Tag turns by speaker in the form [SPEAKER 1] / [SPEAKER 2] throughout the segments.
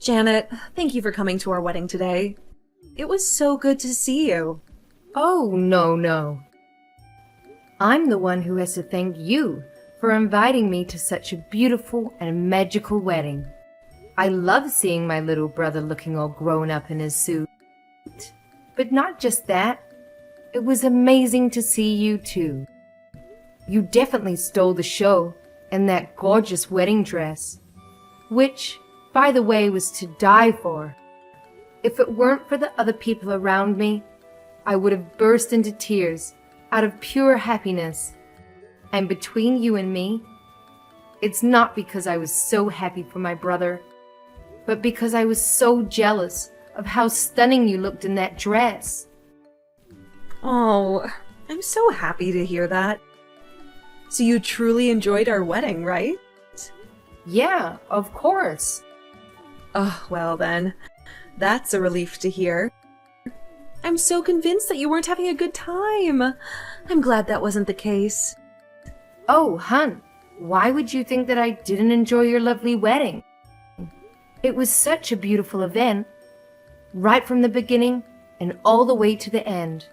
[SPEAKER 1] Janet, thank you for coming to our wedding today. It was so good to see you.
[SPEAKER 2] Oh, no. I'm the one who has to thank you for inviting me to such a beautiful and magical wedding. I love seeing my little brother looking all grown up in his suit. But not just that. It was amazing to see you too. You definitely stole the show in that gorgeous wedding dress, which, by the way, was to die for. If it weren't for the other people around me, I would have burst into tears out of pure happiness. And between you and me, it's not because I was so happy for my brother, but because I was so jealous of how stunning you looked in that dress.
[SPEAKER 1] Oh, I'm so happy to hear that. So you truly enjoyed our wedding, right?
[SPEAKER 2] Yeah, of course.
[SPEAKER 1] Oh, well then, that's a relief to hear. I'm so convinced that you weren't having a good time. I'm glad that wasn't the case.
[SPEAKER 2] Oh, hun, why would you think that I didn't enjoy your lovely wedding? It was such a beautiful event, right from the beginning and all the way to the end.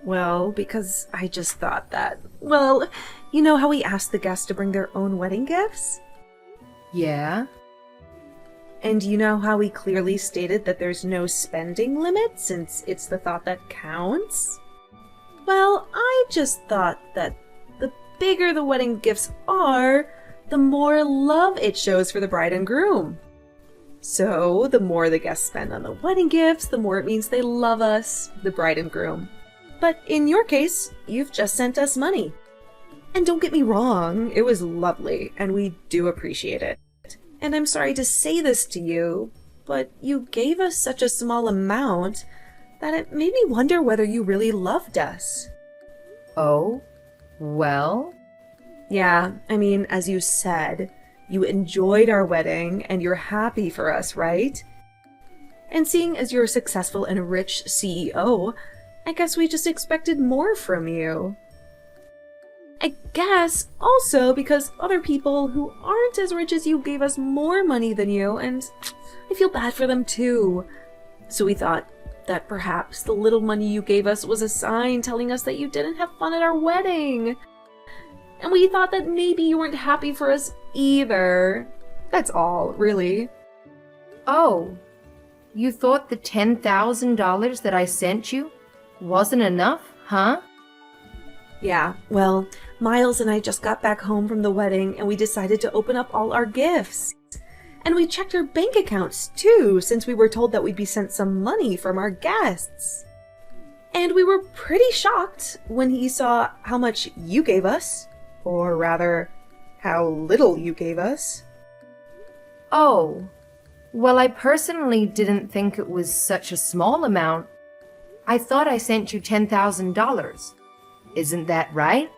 [SPEAKER 1] Well, because I just thought that, well, you know how we asked the guests to bring their own wedding gifts?
[SPEAKER 2] Yeah?
[SPEAKER 1] And you know how we clearly stated that there's no spending limit since it's the thought that counts? Well, I just thought that the bigger the wedding gifts are, the more love it shows for the bride and groom. So, the more the guests spend on the wedding gifts, the more it means they love us, the bride and groom. But in your case, you've just sent us money. And don't get me wrong, it was lovely, and we do appreciate it. And I'm sorry to say this to you, but you gave us such a small amount that it made me wonder whether you really loved us.
[SPEAKER 2] Oh? Well?
[SPEAKER 1] Yeah, I mean, as you said, you enjoyed our wedding and you're happy for us, right? And seeing as you're a successful and rich CEO, I guess we just expected more from you. I guess also because other people who aren't as rich as you gave us more money than you, and I feel bad for them too. So we thought that perhaps the little money you gave us was a sign telling us that you didn't have fun at our wedding. And we thought that maybe you weren't happy for us either. That's all, really.
[SPEAKER 2] Oh, you thought the $10,000 that I sent you wasn't enough, huh?
[SPEAKER 1] Yeah, well, Miles and I just got back home from the wedding and we decided to open up all our gifts. And we checked our bank accounts too, since we were told that we'd be sent some money from our guests. And we were pretty shocked when he saw how much you gave us, or rather, how little you gave us.
[SPEAKER 2] Oh, well, I personally didn't think it was such a small amount. I thought I sent you $10,000. Isn't that right?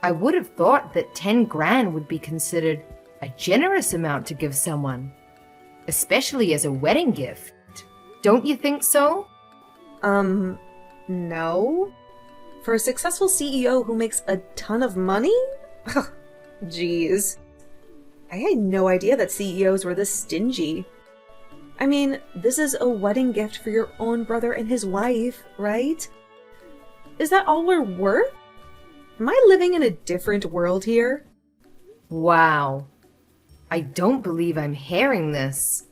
[SPEAKER 2] I would have thought that 10 grand would be considered a generous amount to give someone, especially as a wedding gift. Don't you think so?
[SPEAKER 1] No. For a successful CEO who makes a ton of money? Jeez. I had no idea that CEOs were this stingy. I mean, this is a wedding gift for your own brother and his wife, right? Is that all we're worth? Am I living in a different world here?
[SPEAKER 2] Wow. I don't believe I'm hearing this.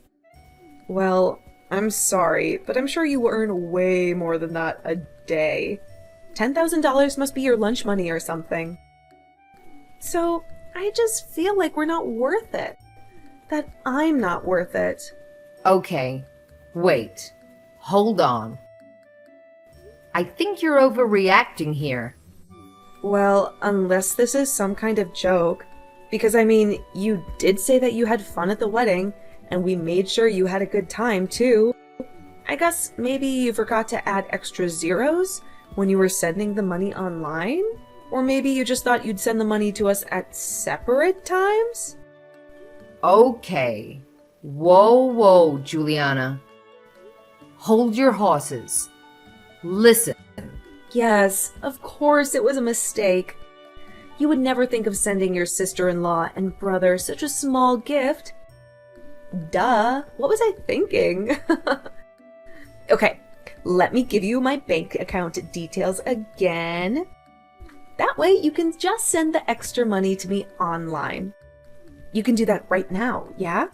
[SPEAKER 1] Well, I'm sorry, but I'm sure you earn way more than that a day. $10,000 must be your lunch money or something. So, I just feel like we're not worth it. That I'm not worth it.
[SPEAKER 2] Okay, wait. Hold on. I think you're overreacting here.
[SPEAKER 1] Well, unless this is some kind of joke. Because, I mean, you did say that you had fun at the wedding, and we made sure you had a good time, too. I guess maybe you forgot to add extra zeros when you were sending the money online? Or maybe you just thought you'd send the money to us at separate times?
[SPEAKER 2] Okay. Whoa, Juliana. Hold your horses. Listen.
[SPEAKER 1] Yes, of course it was a mistake. You would never think of sending your sister-in-law and brother such a small gift. Duh. What was I thinking? Okay, let me give you my bank account details again. That way you can just send the extra money to me online. You can do that right now, yeah?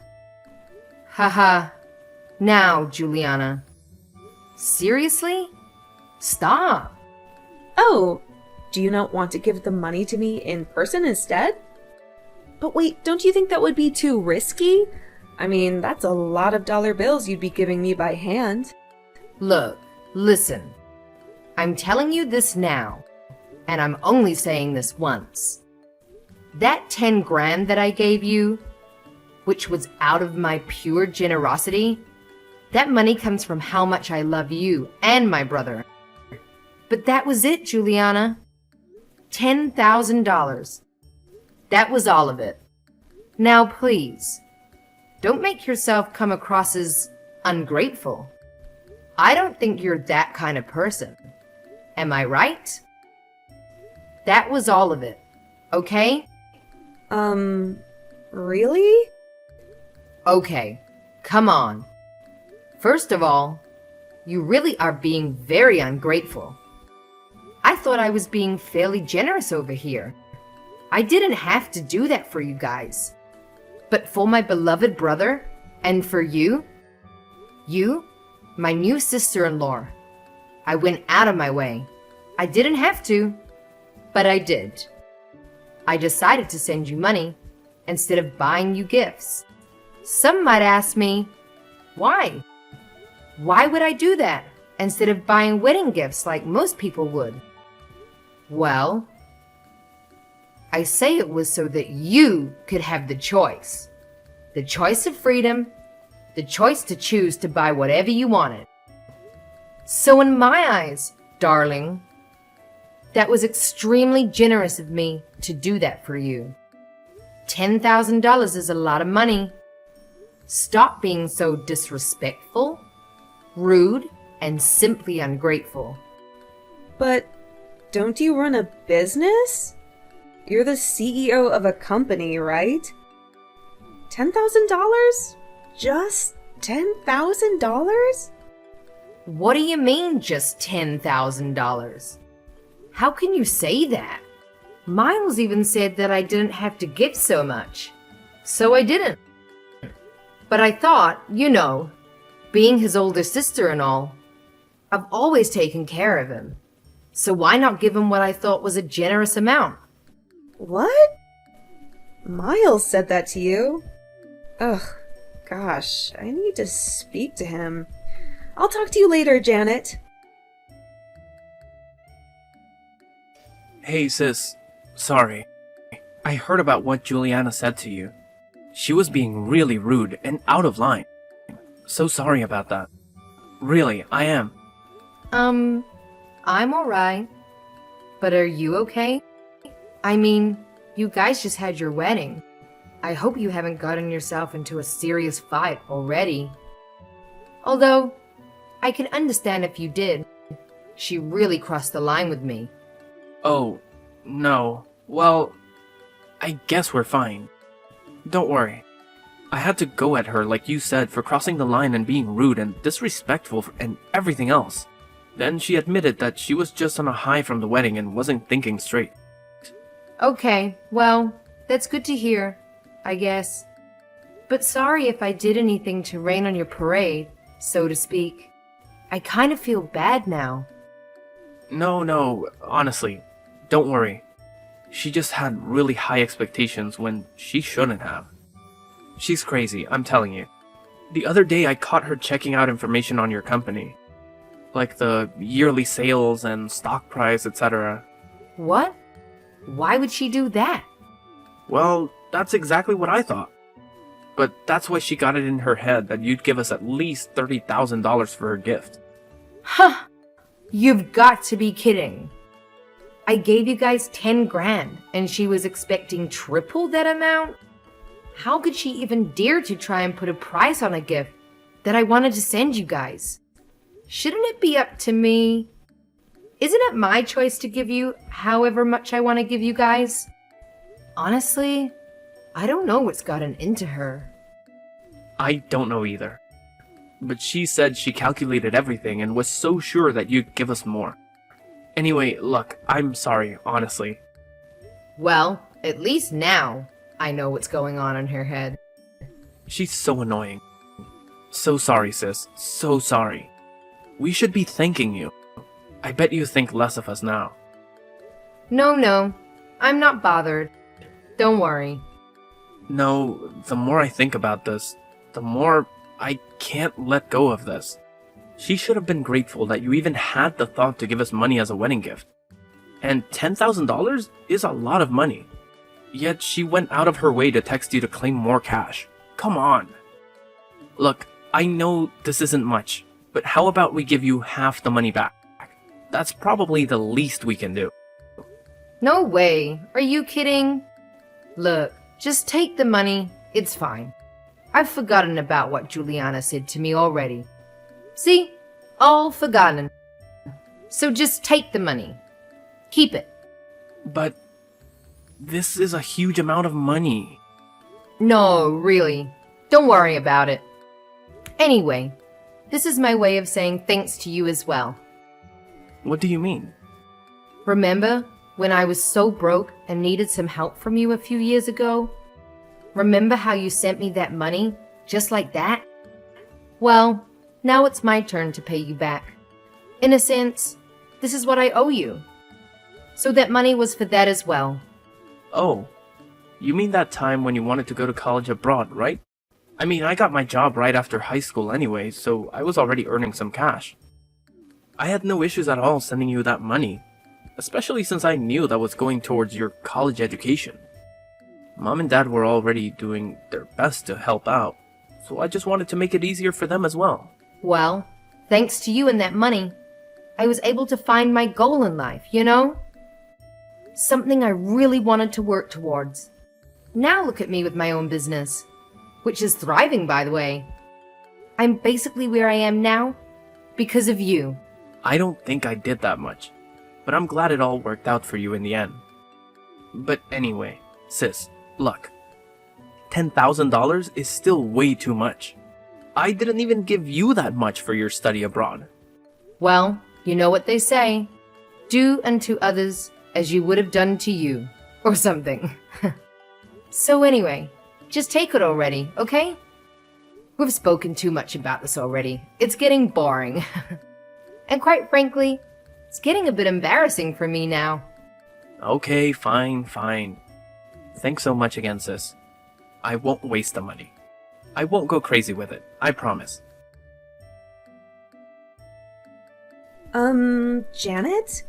[SPEAKER 2] Haha. Now, Juliana. Seriously? Stop.
[SPEAKER 1] Oh, do you not want to give the money to me in person instead? But wait, don't you think that would be too risky? I mean, that's a lot of dollar bills you'd be giving me by hand.
[SPEAKER 2] Look, listen. I'm telling you this now, and I'm only saying this once. That 10 grand that I gave you, which was out of my pure generosity, that money comes from how much I love you and my brother. But that was it, Juliana. $10,000. That was all of it. Now please, don't make yourself come across as ungrateful. I don't think you're that kind of person. Am I right? That was all of it, okay?
[SPEAKER 1] Really?
[SPEAKER 2] Okay, come on. First of all, you really are being very ungrateful. I thought I was being fairly generous over here. I didn't have to do that for you guys. But for my beloved brother, and for you, my new sister-in-law, I went out of my way. I didn't have to, but I did. I decided to send you money instead of buying you gifts. Some might ask me, why? Why would I do that instead of buying wedding gifts like most people would? Well, I say it was so that you could have the choice. The choice of freedom, the choice to choose to buy whatever you wanted. So in my eyes, darling, that was extremely generous of me to do that for you. $10,000 is a lot of money. Stop being so disrespectful, rude, and simply ungrateful.
[SPEAKER 1] But don't you run a business? You're the CEO of a company, right? $10,000? Just $10,000?
[SPEAKER 2] What do you mean, just $10,000? How can you say that? Miles even said that I didn't have to give so much. So I didn't. But I thought, being his older sister and all, I've always taken care of him. So why not give him what I thought was a generous amount?
[SPEAKER 1] What? Miles said that to you? Ugh, gosh, I need to speak to him. I'll talk to you later, Janet.
[SPEAKER 3] Hey sis, sorry. I heard about what Juliana said to you. She was being really rude and out of line. So sorry about that. Really, I am.
[SPEAKER 2] I'm alright. But are you okay? I mean, you guys just had your wedding. I hope you haven't gotten yourself into a serious fight already. Although, I can understand if you did. She really crossed the line with me.
[SPEAKER 3] Oh, no. Well, I guess we're fine. Don't worry. I had to go at her, like you said, for crossing the line and being rude and disrespectful and everything else. Then she admitted that she was just on a high from the wedding and wasn't thinking straight.
[SPEAKER 2] Okay, well, that's good to hear, I guess. But sorry if I did anything to rain on your parade, so to speak. I kind of feel bad now.
[SPEAKER 3] No, honestly, don't worry. She just had really high expectations when she shouldn't have. She's crazy, I'm telling you. The other day I caught her checking out information on your company. Like the yearly sales and stock price, etc.
[SPEAKER 2] What? Why would she do that?
[SPEAKER 3] Well, that's exactly what I thought. But that's why she got it in her head that you'd give us at least $30,000 for her gift.
[SPEAKER 2] Huh! You've got to be kidding. I gave you guys 10 grand and she was expecting triple that amount? How could she even dare to try and put a price on a gift that I wanted to send you guys? Shouldn't it be up to me? Isn't it my choice to give you however much I want to give you guys? Honestly, I don't know what's gotten into her.
[SPEAKER 3] I don't know either. But she said she calculated everything and was so sure that you'd give us more. Anyway, look, I'm sorry, honestly.
[SPEAKER 2] Well, at least now I know what's going on in her head.
[SPEAKER 3] She's so annoying. So sorry, sis. So sorry. We should be thanking you. I bet you think less of us now.
[SPEAKER 2] No, I'm not bothered. Don't worry.
[SPEAKER 3] No, the more I think about this, the more I can't let go of this. She should have been grateful that you even had the thought to give us money as a wedding gift. And $10,000 is a lot of money. Yet she went out of her way to text you to claim more cash. Come on. Look, I know this isn't much, but how about we give you half the money back? That's probably the least we can do.
[SPEAKER 2] No way. Are you kidding? Look, just take the money. It's fine. I've forgotten about what Juliana said to me already. See? All forgotten. So just take the money. Keep it.
[SPEAKER 3] But this is a huge amount of money.
[SPEAKER 2] No, really. Don't worry about it. Anyway, this is my way of saying thanks to you as well.
[SPEAKER 3] What do you mean?
[SPEAKER 2] Remember when I was so broke and needed some help from you a few years ago? Remember how you sent me that money, just like that? Well, now it's my turn to pay you back. In a sense, this is what I owe you. So that money was for that as well.
[SPEAKER 3] Oh, you mean that time when you wanted to go to college abroad, right? I mean, I got my job right after high school anyway, so I was already earning some cash. I had no issues at all sending you that money, especially since I knew that was going towards your college education. Mom and Dad were already doing their best to help out, so I just wanted to make it easier for them as well.
[SPEAKER 2] Well, thanks to you and that money, I was able to find my goal in life, you know? Something I really wanted to work towards. Now look at me with my own business, which is thriving, by the way. I'm basically where I am now because of you.
[SPEAKER 3] I don't think I did that much, but I'm glad it all worked out for you in the end. But anyway, sis, look, $10,000 is still way too much. I didn't even give you that much for your study abroad.
[SPEAKER 2] Well, you know what they say. Do unto others as you would have done to you, or something. So anyway, just take it already, okay? We've spoken too much about this already. It's getting boring. And quite frankly, it's getting a bit embarrassing for me now.
[SPEAKER 3] Okay, fine. Thanks so much again, sis. I won't waste the money. I won't go crazy with it, I promise.
[SPEAKER 1] Janet?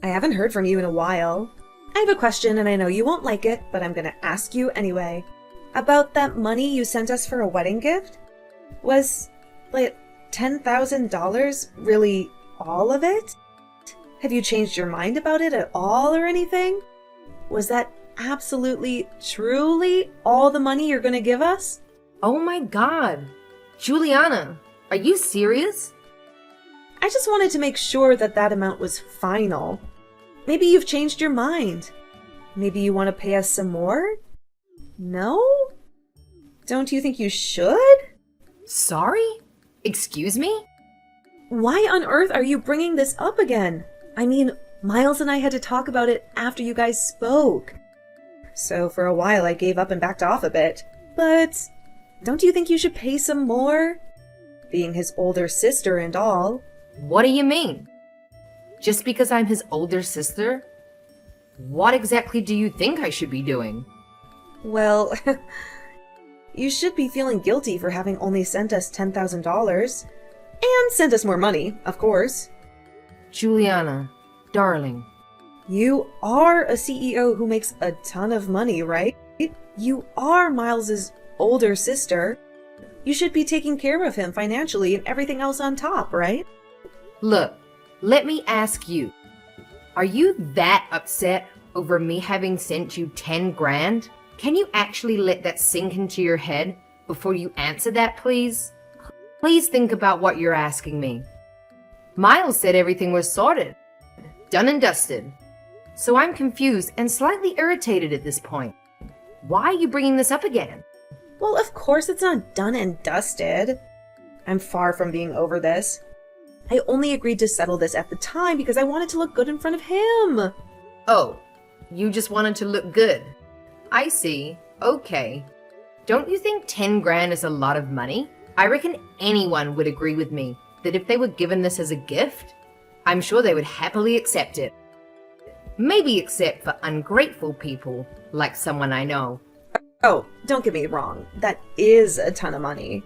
[SPEAKER 1] I haven't heard from you in a while. I have a question and I know you won't like it, but I'm gonna ask you anyway. About that money you sent us for a wedding gift? Was, like, $10,000 really all of it? Have you changed your mind about it at all or anything? Was that absolutely, truly all the money you're gonna give us?
[SPEAKER 2] Oh my god. Juliana, are you serious?
[SPEAKER 1] I just wanted to make sure that that amount was final. Maybe you've changed your mind. Maybe you want to pay us some more? No? Don't you think you should?
[SPEAKER 2] Sorry? Excuse me?
[SPEAKER 1] Why on earth are you bringing this up again? I mean, Miles and I had to talk about it after you guys spoke. So for a while I gave up and backed off a bit. But don't you think you should pay some more? Being his older sister and all.
[SPEAKER 2] What do you mean? Just because I'm his older sister? What exactly do you think I should be doing?
[SPEAKER 1] Well, you should be feeling guilty for having only sent us $10,000. And sent us more money, of course.
[SPEAKER 2] Juliana, darling.
[SPEAKER 1] You are a CEO who makes a ton of money, right? You are Miles's older sister. You should be taking care of him financially and everything else on top, right?
[SPEAKER 2] Look, let me ask you. Are you that upset over me having sent you 10 grand? Can you actually let that sink into your head before you answer that, please? Please think about what you're asking me. Miles said everything was sorted, done and dusted. So I'm confused and slightly irritated at this point. Why are you bringing this up again?
[SPEAKER 1] Well, of course it's not done and dusted. I'm far from being over this. I only agreed to settle this at the time because I wanted to look good in front of him.
[SPEAKER 2] Oh, you just wanted to look good. I see. Okay. Don't you think 10 grand is a lot of money? I reckon anyone would agree with me that if they were given this as a gift, I'm sure they would happily accept it. Maybe except for ungrateful people, like someone I know.
[SPEAKER 1] Oh, don't get me wrong. That is a ton of money.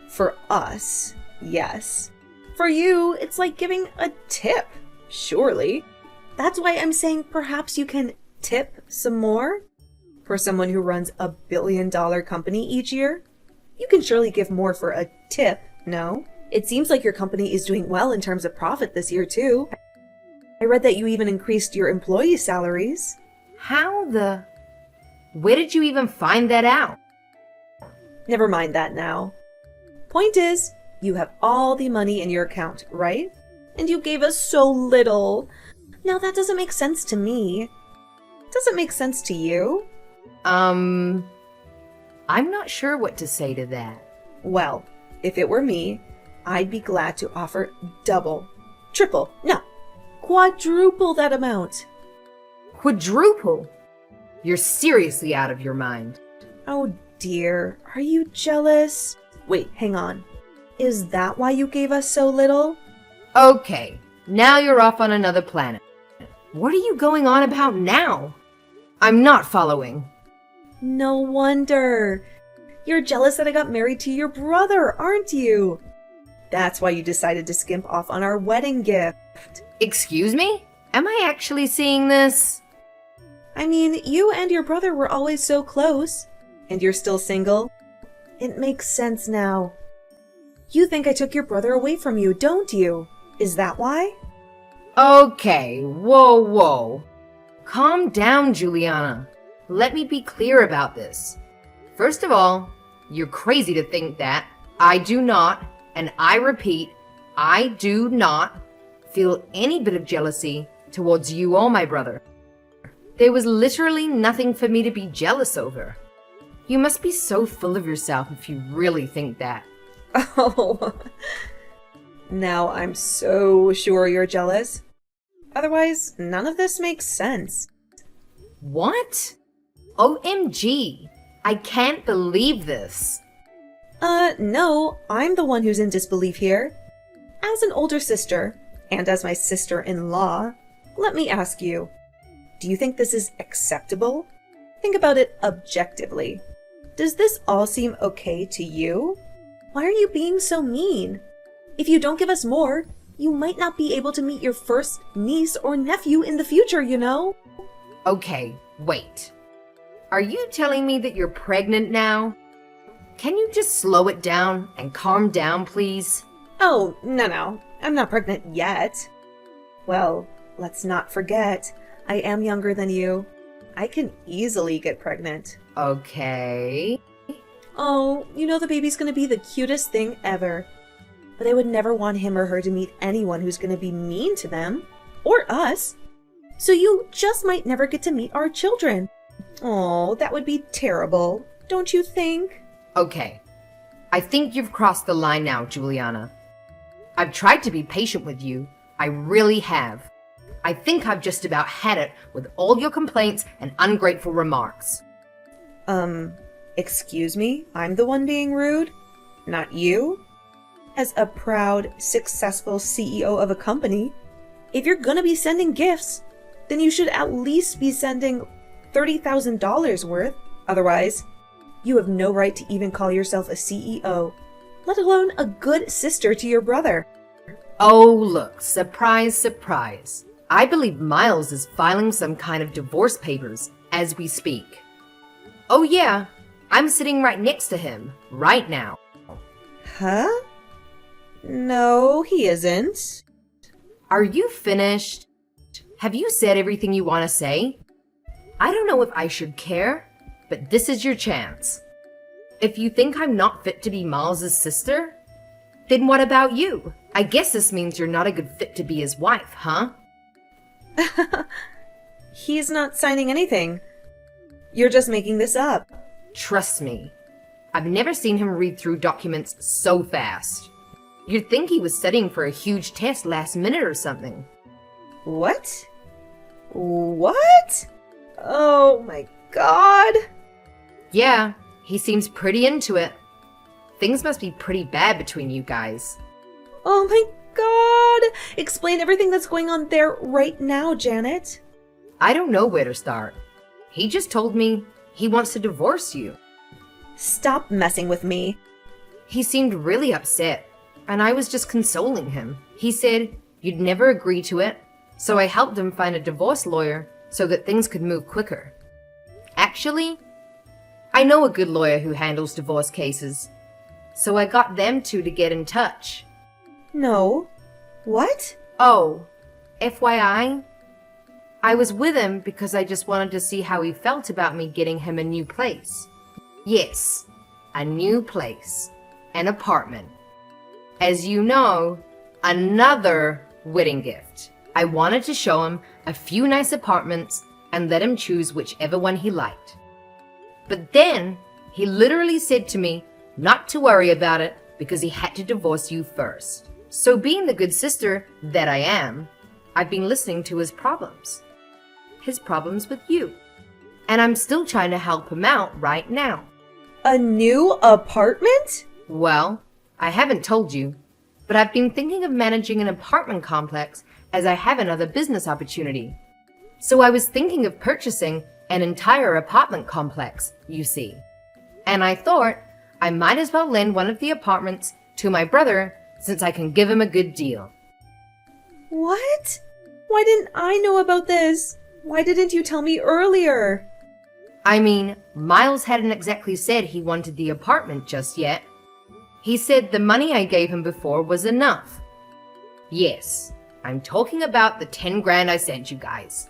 [SPEAKER 1] For us, yes. For you, it's like giving a tip, surely. That's why I'm saying perhaps you can tip some more? For someone who runs a billion-dollar company each year? You can surely give more for a tip, no? It seems like your company is doing well in terms of profit this year, too. I read that you even increased your employee salaries.
[SPEAKER 2] How the... Where did you even find that out?
[SPEAKER 1] Never mind that now. Point is, you have all the money in your account, right? And you gave us so little. Now that doesn't make sense to me. Does it make sense to you?
[SPEAKER 2] I'm not sure what to say to that.
[SPEAKER 1] Well, if it were me, I'd be glad to offer double, triple, no, quadruple that amount.
[SPEAKER 2] Quadruple? You're seriously out of your mind.
[SPEAKER 1] Oh dear, are you jealous? Wait, hang on. Is that why you gave us so little?
[SPEAKER 2] Okay, now you're off on another planet. What are you going on about now? I'm not following.
[SPEAKER 1] No wonder. You're jealous that I got married to your brother, aren't you? That's why you decided to skimp off on our wedding gift.
[SPEAKER 2] Excuse me? Am I actually seeing this?
[SPEAKER 1] I mean, you and your brother were always so close. And you're still single? It makes sense now. You think I took your brother away from you, don't you? Is that why?
[SPEAKER 2] Okay, whoa. Calm down, Juliana. Let me be clear about this. First of all, you're crazy to think that. I do not, and I repeat, I do not feel any bit of jealousy towards you or my brother. There was literally nothing for me to be jealous over. You must be so full of yourself if you really think that.
[SPEAKER 1] Oh, now I'm so sure you're jealous. Otherwise, none of this makes sense.
[SPEAKER 2] What? OMG, I can't believe this.
[SPEAKER 1] No, I'm the one who's in disbelief here. As an older sister, and as my sister-in-law, let me ask you, do you think this is acceptable? Think about it objectively. Does this all seem okay to you? Why are you being so mean? If you don't give us more, you might not be able to meet your first niece or nephew in the future, you know?
[SPEAKER 2] Okay, wait. Are you telling me that you're pregnant now? Can you just slow it down and calm down, please?
[SPEAKER 1] Oh, no. I'm not pregnant yet. Well, let's not forget, I am younger than you. I can easily get pregnant.
[SPEAKER 2] Okay.
[SPEAKER 1] Oh, you know the baby's gonna be the cutest thing ever. But I would never want him or her to meet anyone who's gonna be mean to them. Or us. So you just might never get to meet our children. Oh, that would be terrible, don't you think?
[SPEAKER 2] Okay. I think you've crossed the line now, Juliana. I've tried to be patient with you. I really have. I think I've just about had it with all your complaints and ungrateful remarks.
[SPEAKER 1] Excuse me? I'm the one being rude? Not you? As a proud, successful CEO of a company, if you're gonna be sending gifts, then you should at least be sending $30,000 worth. Otherwise, you have no right to even call yourself a CEO, let alone a good sister to your brother.
[SPEAKER 2] Oh, look, surprise, surprise. I believe Miles is filing some kind of divorce papers as we speak. Oh yeah, I'm sitting right next to him, right now.
[SPEAKER 1] Huh? No, he isn't.
[SPEAKER 2] Are you finished? Have you said everything you want to say? I don't know if I should care, but this is your chance. If you think I'm not fit to be Miles' sister, then what about you? I guess this means you're not a good fit to be his wife, huh?
[SPEAKER 1] He's not signing anything. You're just making this up.
[SPEAKER 2] Trust me, I've never seen him read through documents so fast. You'd think he was studying for a huge test last minute or something.
[SPEAKER 1] What? What? Oh my god.
[SPEAKER 2] Yeah, he seems pretty into it. Things must be pretty bad between you guys.
[SPEAKER 1] Oh my god. Explain everything that's going on there right now, Janet.
[SPEAKER 2] I don't know where to start. He just told me he wants to divorce you.
[SPEAKER 1] Stop messing with me.
[SPEAKER 2] He seemed really upset, and I was just consoling him. He said you'd never agree to it, so I helped him find a divorce lawyer so that things could move quicker. Actually, I know a good lawyer who handles divorce cases, so I got them two to get in touch.
[SPEAKER 1] No. What?
[SPEAKER 2] Oh, FYI, I was with him because I just wanted to see how he felt about me getting him a new place. Yes, a new place. An apartment. As you know, another wedding gift. I wanted to show him a few nice apartments and let him choose whichever one he liked. But then he literally said to me not to worry about it because he had to divorce you first. So being the good sister that I am, I've been listening to his problems. His problems with you. And I'm still trying to help him out right now.
[SPEAKER 1] A new apartment?
[SPEAKER 2] Well, I haven't told you, but I've been thinking of managing an apartment complex as I have another business opportunity. So I was thinking of purchasing an entire apartment complex, you see. And I thought I might as well lend one of the apartments to my brother since I can give him a good deal.
[SPEAKER 1] What? Why didn't I know about this? Why didn't you tell me earlier?
[SPEAKER 2] I mean, Miles hadn't exactly said he wanted the apartment just yet. He said the money I gave him before was enough. Yes, I'm talking about the 10 grand I sent you guys.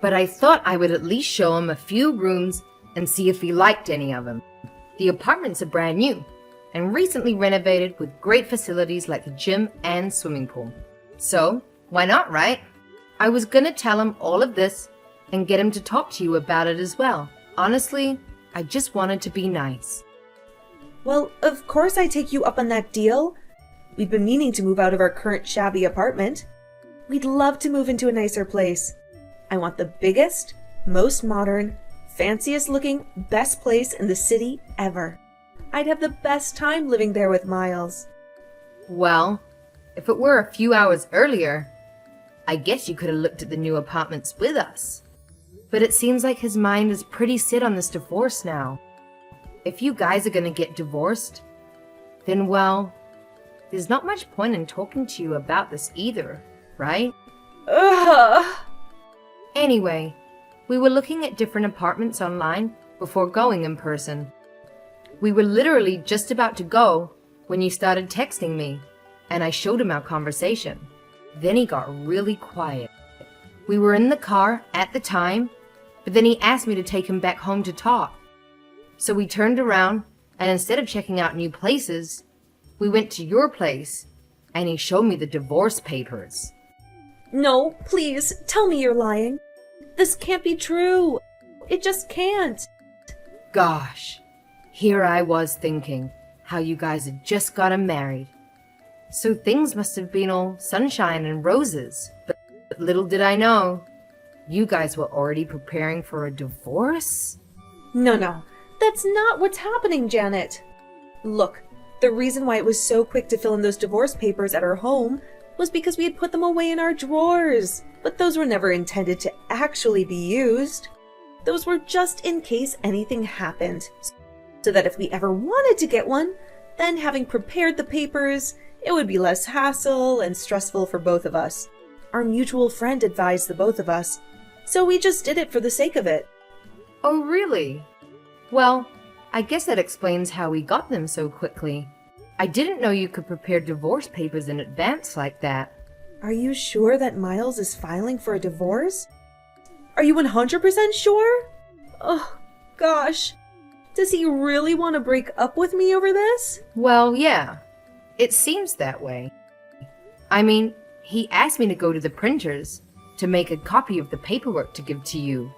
[SPEAKER 2] But I thought I would at least show him a few rooms and see if he liked any of them. The apartments are brand new and recently renovated with great facilities like the gym and swimming pool. So, why not, right? I was gonna tell him all of this and get him to talk to you about it as well. Honestly, I just wanted to be nice.
[SPEAKER 1] Well, of course I take you up on that deal. We've been meaning to move out of our current shabby apartment. We'd love to move into a nicer place. I want the biggest, most modern, fanciest looking, best place in the city ever. I'd have the best time living there with Miles.
[SPEAKER 2] Well, if it were a few hours earlier, I guess you could have looked at the new apartments with us. But it seems like his mind is pretty set on this divorce now. If you guys are gonna get divorced, then well, there's not much point in talking to you about this either, right?
[SPEAKER 1] Ugh!
[SPEAKER 2] Anyway, we were looking at different apartments online before going in person. We were literally just about to go when you started texting me, and I showed him our conversation. Then he got really quiet. We were in the car at the time, but then he asked me to take him back home to talk. So we turned around, and instead of checking out new places, we went to your place, and he showed me the divorce papers.
[SPEAKER 1] No, please, tell me you're lying. This can't be true. It just can't.
[SPEAKER 2] Gosh, here I was thinking how you guys had just gotten married. So things must have been all sunshine and roses. But little did I know, you guys were already preparing for a divorce?
[SPEAKER 1] No, that's not what's happening, Janet. Look, the reason why it was so quick to fill in those divorce papers at our home was because we had put them away in our drawers. But those were never intended to actually be used. Those were just in case anything happened, so that if we ever wanted to get one, then having prepared the papers, it would be less hassle and stressful for both of us. Our mutual friend advised the both of us, so we just did it for the sake of it.
[SPEAKER 2] Oh, really? Well, I guess that explains how we got them so quickly. I didn't know you could prepare divorce papers in advance like that.
[SPEAKER 1] Are you sure that Miles is filing for a divorce? Are you 100% sure? Oh, gosh. Does he really want to break up with me over this?
[SPEAKER 2] Well, yeah. It seems that way. I mean, he asked me to go to the printers to make a copy of the paperwork to give to you.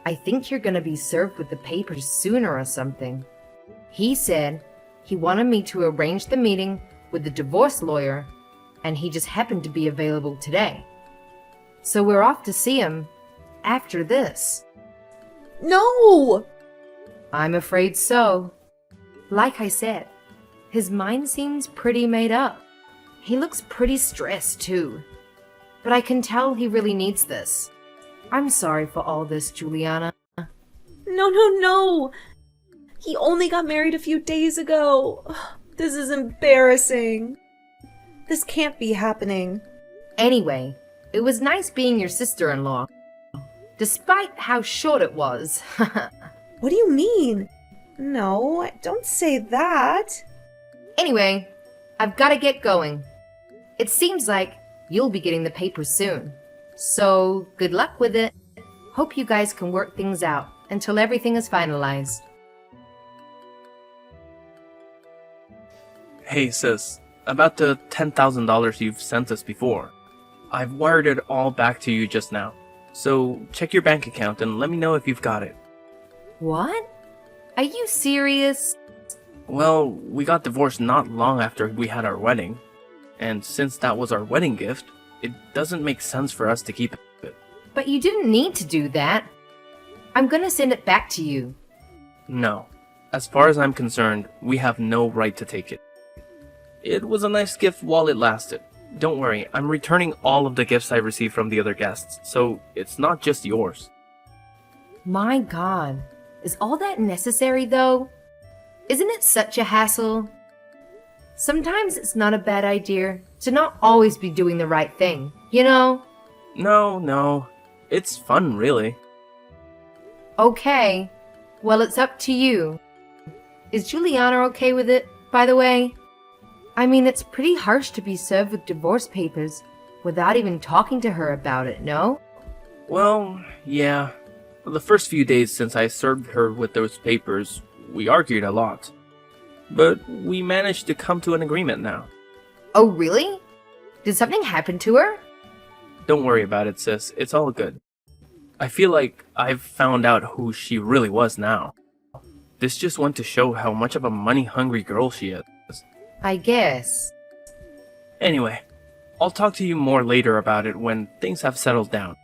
[SPEAKER 2] I think you're going to be served with the papers sooner or something. He said he wanted me to arrange the meeting with the divorce lawyer, and he just happened to be available today. So we're off to see him after this.
[SPEAKER 1] No!
[SPEAKER 2] I'm afraid so. Like I said, his mind seems pretty made up. He looks pretty stressed too. But I can tell he really needs this. I'm sorry for all this, Juliana.
[SPEAKER 1] No, no, no! He only got married a few days ago. This is embarrassing. This can't be happening.
[SPEAKER 2] Anyway, it was nice being your sister-in-law. Despite how short it was.
[SPEAKER 1] What do you mean? No, don't say that.
[SPEAKER 2] Anyway, I've got to get going. It seems like you'll be getting the papers soon. So, good luck with it. Hope you guys can work things out until everything is finalized.
[SPEAKER 3] Hey sis, about the $10,000 you've sent us before. I've wired it all back to you just now. So check your bank account and let me know if you've got it.
[SPEAKER 2] What? Are you serious?
[SPEAKER 3] Well, we got divorced not long after we had our wedding. And since that was our wedding gift, it doesn't make sense for us to keep it.
[SPEAKER 2] But you didn't need to do that. I'm gonna send it back to you.
[SPEAKER 3] No. As far as I'm concerned, we have no right to take it. It was a nice gift while it lasted. Don't worry, I'm returning all of the gifts I received from the other guests, so it's not just yours.
[SPEAKER 2] My God, is all that necessary though? Isn't it such a hassle? Sometimes it's not a bad idea to not always be doing the right thing, you know?
[SPEAKER 3] No. It's fun, really.
[SPEAKER 2] Okay, well it's up to you. Is Juliana okay with it, by the way? I mean, it's pretty harsh to be served with divorce papers without even talking to her about it, no?
[SPEAKER 3] Well, yeah. The first few days since I served her with those papers, we argued a lot. But we managed to come to an agreement now.
[SPEAKER 2] Oh, really? Did something happen to her?
[SPEAKER 3] Don't worry about it, sis. It's all good. I feel like I've found out who she really was now. This just went to show how much of a money-hungry girl she is.
[SPEAKER 2] I guess.
[SPEAKER 3] Anyway, I'll talk to you more later about it when things have settled down.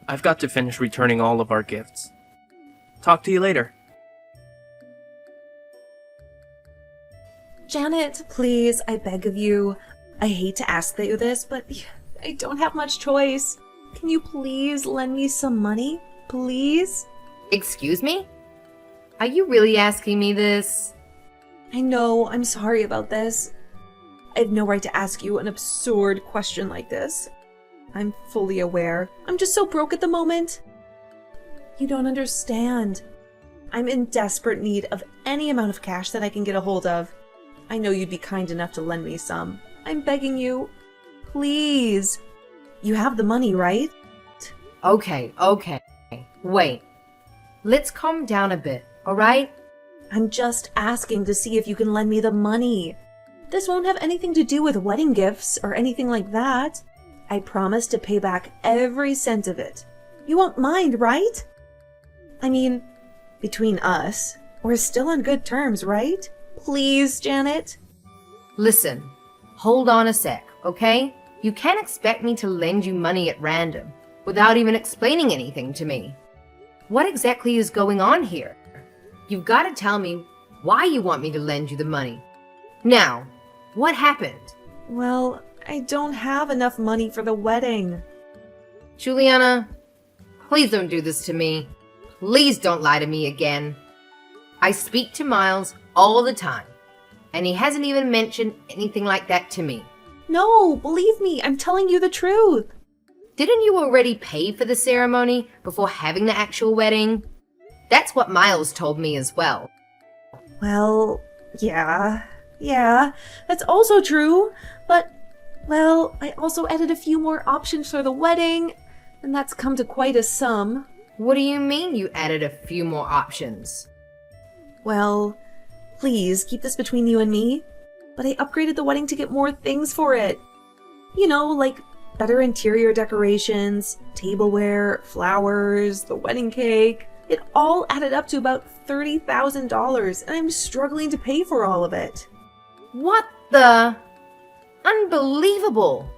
[SPEAKER 3] I've got to finish returning all of our gifts. Talk to you later.
[SPEAKER 1] Janet, please, I beg of you. I hate to ask you this, but I don't have much choice. Can you please lend me some money? Please?
[SPEAKER 2] Excuse me? Are you really asking me this?
[SPEAKER 1] I know, I'm sorry about this. I have no right to ask you an absurd question like this. I'm fully aware. I'm just so broke at the moment. You don't understand. I'm in desperate need of any amount of cash that I can get a hold of. I know you'd be kind enough to lend me some. I'm begging you. Please. You have the money, right?
[SPEAKER 2] Okay. Wait. Let's calm down a bit, alright?
[SPEAKER 1] I'm just asking to see if you can lend me the money. This won't have anything to do with wedding gifts or anything like that. I promise to pay back every cent of it. You won't mind, right? I mean, between us, we're still on good terms, right? Please, Janet?
[SPEAKER 2] Listen, hold on a sec, okay? You can't expect me to lend you money at random without even explaining anything to me. What exactly is going on here? You've got to tell me why you want me to lend you the money. Now, what happened?
[SPEAKER 1] Well, I don't have enough money for the wedding.
[SPEAKER 2] Juliana, please don't do this to me. Please don't lie to me again. I speak to Miles all the time, and he hasn't even mentioned anything like that to me.
[SPEAKER 1] No, believe me, I'm telling you the truth.
[SPEAKER 2] Didn't you already pay for the ceremony before having the actual wedding? That's what Miles told me as well.
[SPEAKER 1] Well, yeah, that's also true, but, well, I also added a few more options for the wedding, and that's come to quite a sum.
[SPEAKER 2] What do you mean you added a few more options?
[SPEAKER 1] Well, please keep this between you and me, but I upgraded the wedding to get more things for it. You know, like better interior decorations, tableware, flowers, the wedding cake, It all added up to about $30,000, and I'm struggling to pay for all of it.
[SPEAKER 2] What the? Unbelievable!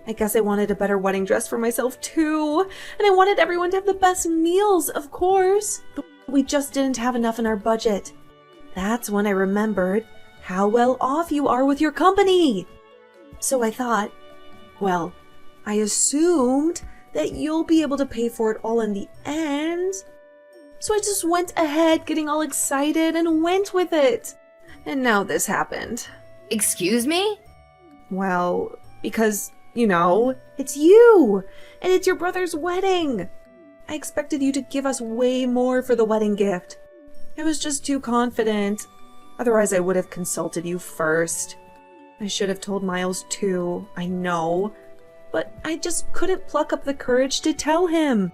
[SPEAKER 1] I guess I wanted a better wedding dress for myself too, and I wanted everyone to have the best meals, of course. But we just didn't have enough in our budget. That's when I remembered how well off you are with your company. So I thought, well, I assumed that you'll be able to pay for it all in the end. So I just went ahead getting all excited and went with it. And now this happened.
[SPEAKER 2] Excuse me?
[SPEAKER 1] Well, because, it's you, and it's your brother's wedding. I expected you to give us way more for the wedding gift. I was just too confident. Otherwise, I would have consulted you first. I should have told Miles too, I know. But I just couldn't pluck up the courage to tell him.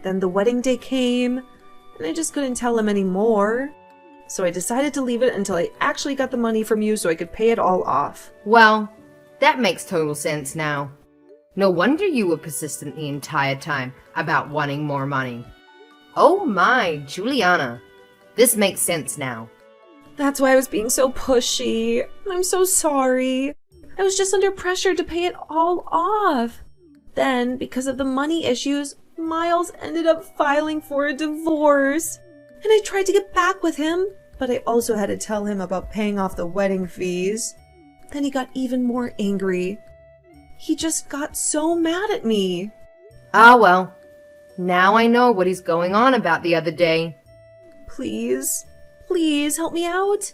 [SPEAKER 1] Then the wedding day came, and I just couldn't tell him anymore. So I decided to leave it until I actually got the money from you so I could pay it all off.
[SPEAKER 2] Well, that makes total sense now. No wonder you were persistent the entire time about wanting more money. Oh my, Juliana. This makes sense now.
[SPEAKER 1] That's why I was being so pushy. I'm so sorry. I was just under pressure to pay it all off. Then, because of the money issues, Miles ended up filing for a divorce. And I tried to get back with him, but I also had to tell him about paying off the wedding fees. Then he got even more angry. He just got so mad at me.
[SPEAKER 2] Ah well, now I know what he's going on about the other day.
[SPEAKER 1] Please help me out.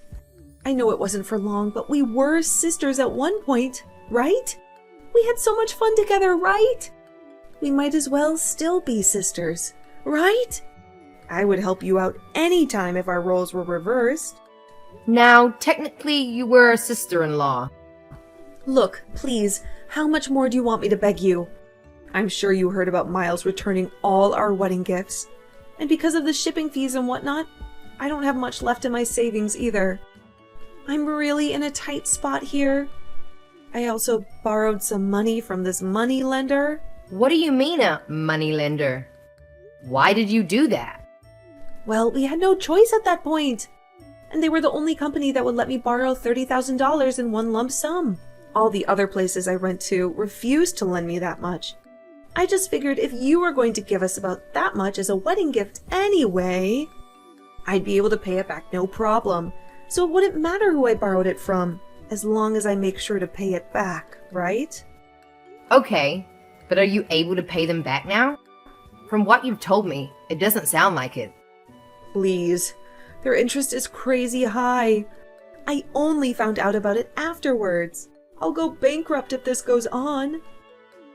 [SPEAKER 1] I know it wasn't for long, but we were sisters at one point, right? We had so much fun together, right? We might as well still be sisters, right? I would help you out anytime if our roles were reversed.
[SPEAKER 2] Now, technically, you were a sister-in-law.
[SPEAKER 1] Look, please, how much more do you want me to beg you? I'm sure you heard about Miles returning all our wedding gifts. And because of the shipping fees and whatnot, I don't have much left in my savings either. I'm really in a tight spot here. I also borrowed some money from this money lender.
[SPEAKER 2] What do you mean a money lender? Why did you do that?
[SPEAKER 1] Well, we had no choice at that point. And they were the only company that would let me borrow $30,000 in one lump sum. All the other places I went to refused to lend me that much. I just figured if you were going to give us about that much as a wedding gift anyway, I'd be able to pay it back no problem. So it wouldn't matter who I borrowed it from, as long as I make sure to pay it back, right?
[SPEAKER 2] Okay, but are you able to pay them back now? From what you've told me, it doesn't sound like it.
[SPEAKER 1] Please. Their interest is crazy high. I only found out about it afterwards. I'll go bankrupt if this goes on.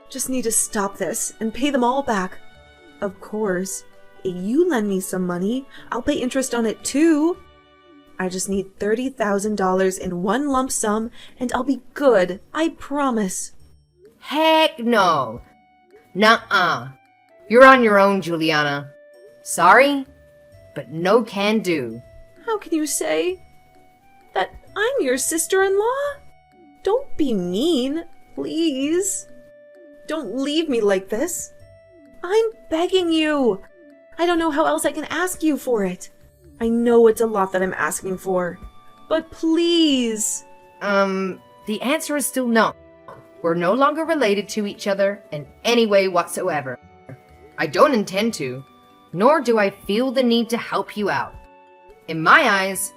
[SPEAKER 1] Just need to stop this and pay them all back. Of course, if you lend me some money, I'll pay interest on it too. I just need $30,000 in one lump sum and I'll be good, I promise.
[SPEAKER 2] Heck no. Nuh-uh. You're on your own, Juliana. Sorry, but no can do.
[SPEAKER 1] How can you say that I'm your sister-in-law? Don't be mean, please. Don't leave me like this. I'm begging you. I don't know how else I can ask you for it. I know it's a lot that I'm asking for, but please.
[SPEAKER 2] The answer is still no. We're no longer related to each other in any way whatsoever. I don't intend to, nor do I feel the need to help you out. In my eyes,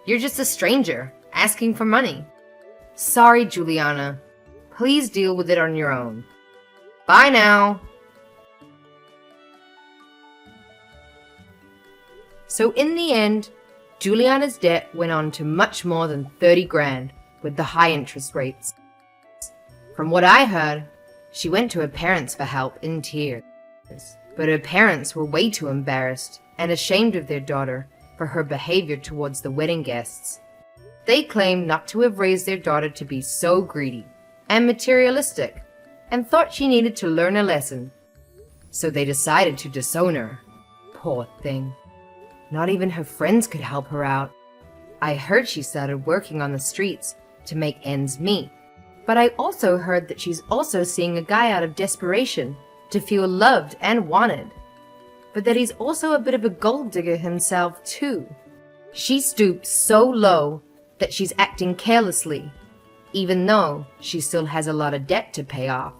[SPEAKER 2] you're just a stranger asking for money. Sorry, Juliana. Please deal with it on your own. Bye now. So in the end, Juliana's debt went on to much more than 30 grand with the high interest rates. From what I heard, she went to her parents for help in tears. But her parents were way too embarrassed and ashamed of their daughter for her behavior towards the wedding guests. They claimed not to have raised their daughter to be so greedy and materialistic and thought she needed to learn a lesson. So they decided to disown her. Poor thing. Not even her friends could help her out. I heard she started working on the streets to make ends meet. But I also heard that she's also seeing a guy out of desperation to feel loved and wanted. but that he's also a bit of a gold digger himself, too. She stooped so low that she's acting carelessly, even though she still has a lot of debt to pay off.